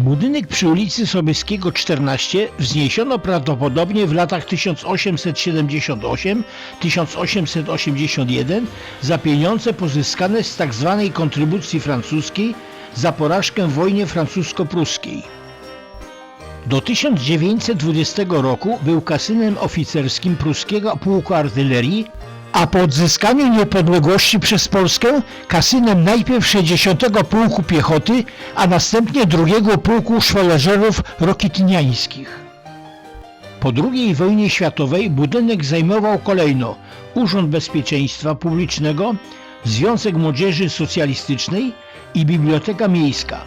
Budynek przy ulicy Sobieskiego 14 wzniesiono prawdopodobnie w latach 1878-1881 za pieniądze pozyskane z tzw. kontrybucji francuskiej za porażkę w wojnie francusko-pruskiej. Do 1920 roku był kasynem oficerskim pruskiego pułku artylerii, a po odzyskaniu niepodległości przez Polskę kasynem najpierw 60. Pułku Piechoty, a następnie 2. Pułku Szwoleżerów Rokitniańskich. Po II wojnie światowej budynek zajmował kolejno Urząd Bezpieczeństwa Publicznego, Związek Młodzieży Socjalistycznej i Biblioteka Miejska.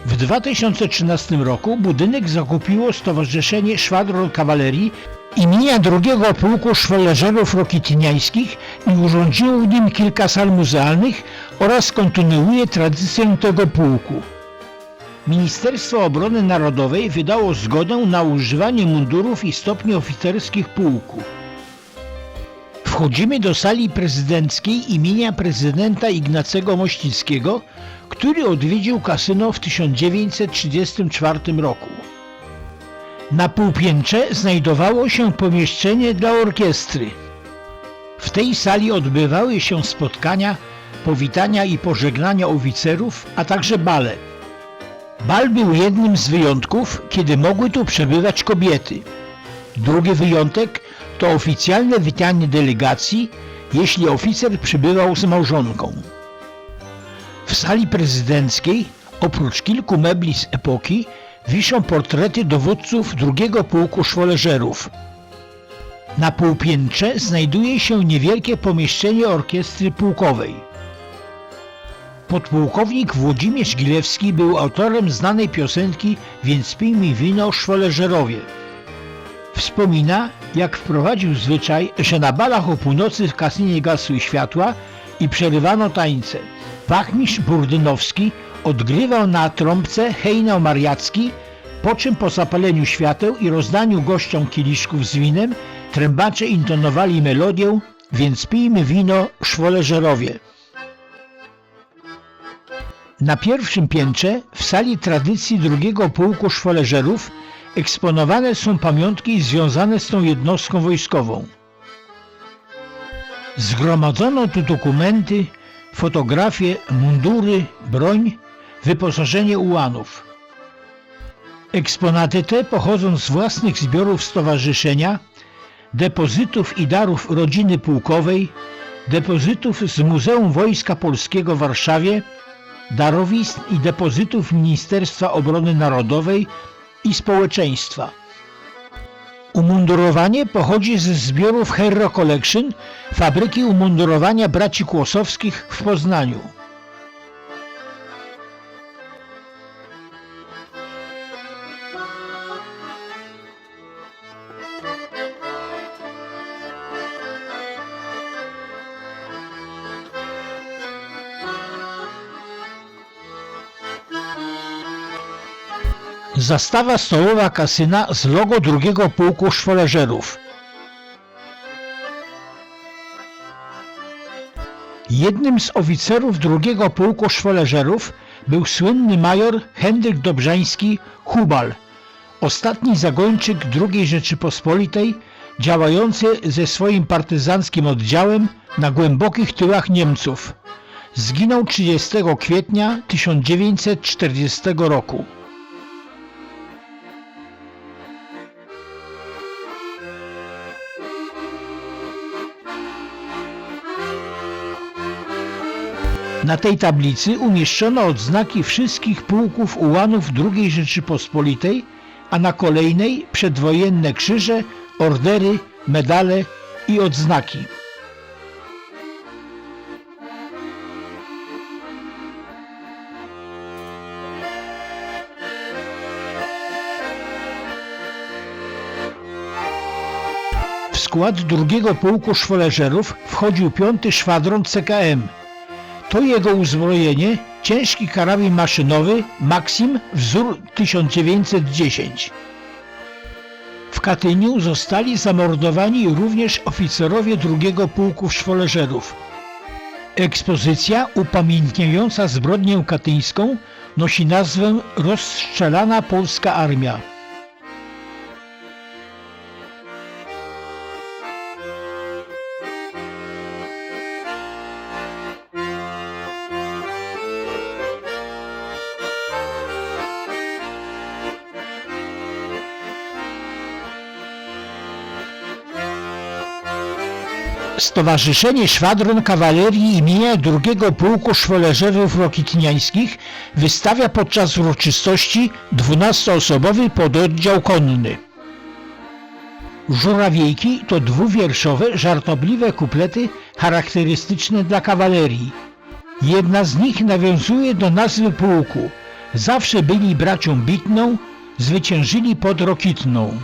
W 2013 roku budynek zakupiło Stowarzyszenie Szwadron Kawalerii imienia 2. Pułku Szwoleżerów Rokitniańskich i urządziło w nim kilka sal muzealnych oraz kontynuuje tradycję tego pułku. Ministerstwo Obrony Narodowej wydało zgodę na używanie mundurów i stopni oficerskich pułku. Wchodzimy do sali prezydenckiej imienia prezydenta Ignacego Mościckiego, który odwiedził kasyno w 1934 roku. Na półpiętrze znajdowało się pomieszczenie dla orkiestry. W tej sali odbywały się spotkania, powitania i pożegnania oficerów, a także bale. Bal był jednym z wyjątków, kiedy mogły tu przebywać kobiety. Drugi wyjątek to oficjalne witanie delegacji, jeśli oficer przybywał z małżonką. W sali prezydenckiej, oprócz kilku mebli z epoki, wiszą portrety dowódców 2. Pułku Szwoleżerów. Na półpiętrze znajduje się niewielkie pomieszczenie orkiestry pułkowej. Podpułkownik Włodzimierz Gilewski był autorem znanej piosenki „Więc pij mi wino, Szwoleżerowie”. Wspomina, jak wprowadził zwyczaj, że na balach o północy w kasynie gasły światła i przerywano tańce. Wachmistrz Burdynowski odgrywał na trąbce hejnał mariacki, po czym po zapaleniu świateł i rozdaniu gościom kieliszków z winem trębacze intonowali melodię „Więc pijmy wino, Szwoleżerowie”. Na pierwszym piętrze, w sali tradycji 2. Pułku Szwoleżerów, eksponowane są pamiątki związane z tą jednostką wojskową. Zgromadzono tu dokumenty, fotografie, mundury, broń, wyposażenie ułanów. Eksponaty te pochodzą z własnych zbiorów stowarzyszenia, depozytów i darów rodziny pułkowej, depozytów z Muzeum Wojska Polskiego w Warszawie, darowizn i depozytów Ministerstwa Obrony Narodowej i Społeczeństwa. Umundurowanie pochodzi ze zbiorów Herro Collection, fabryki umundurowania braci Kłosowskich w Poznaniu. Zastawa stołowa kasyna z logo 2. Pułku Szwoleżerów. Jednym z oficerów 2. Pułku Szwoleżerów był słynny major Henryk Dobrzański Hubal, ostatni zagończyk II Rzeczypospolitej, działający ze swoim partyzanckim oddziałem na głębokich tyłach Niemców. Zginął 30 kwietnia 1940 roku. Na tej tablicy umieszczono odznaki wszystkich pułków ułanów II Rzeczypospolitej, a na kolejnej przedwojenne krzyże, ordery, medale i odznaki. W skład 2. Pułku Szwoleżerów wchodził 5. Szwadron CKM. To jego uzbrojenie ciężki karabin maszynowy Maxim wzór 1910. W Katyniu zostali zamordowani również oficerowie 2. Pułku Szwoleżerów. Ekspozycja upamiętniająca zbrodnię katyńską nosi nazwę Rozstrzelana Polska Armia. Stowarzyszenie Szwadron Kawalerii imienia II Pułku Szwoleżerów Rokitniańskich wystawia podczas uroczystości 12-osobowy pododdział konny. Żurawiejki to dwuwierszowe, żartobliwe kuplety charakterystyczne dla kawalerii. Jedna z nich nawiązuje do nazwy pułku. Zawsze byli bracią Bitną, zwyciężyli pod Rokitną.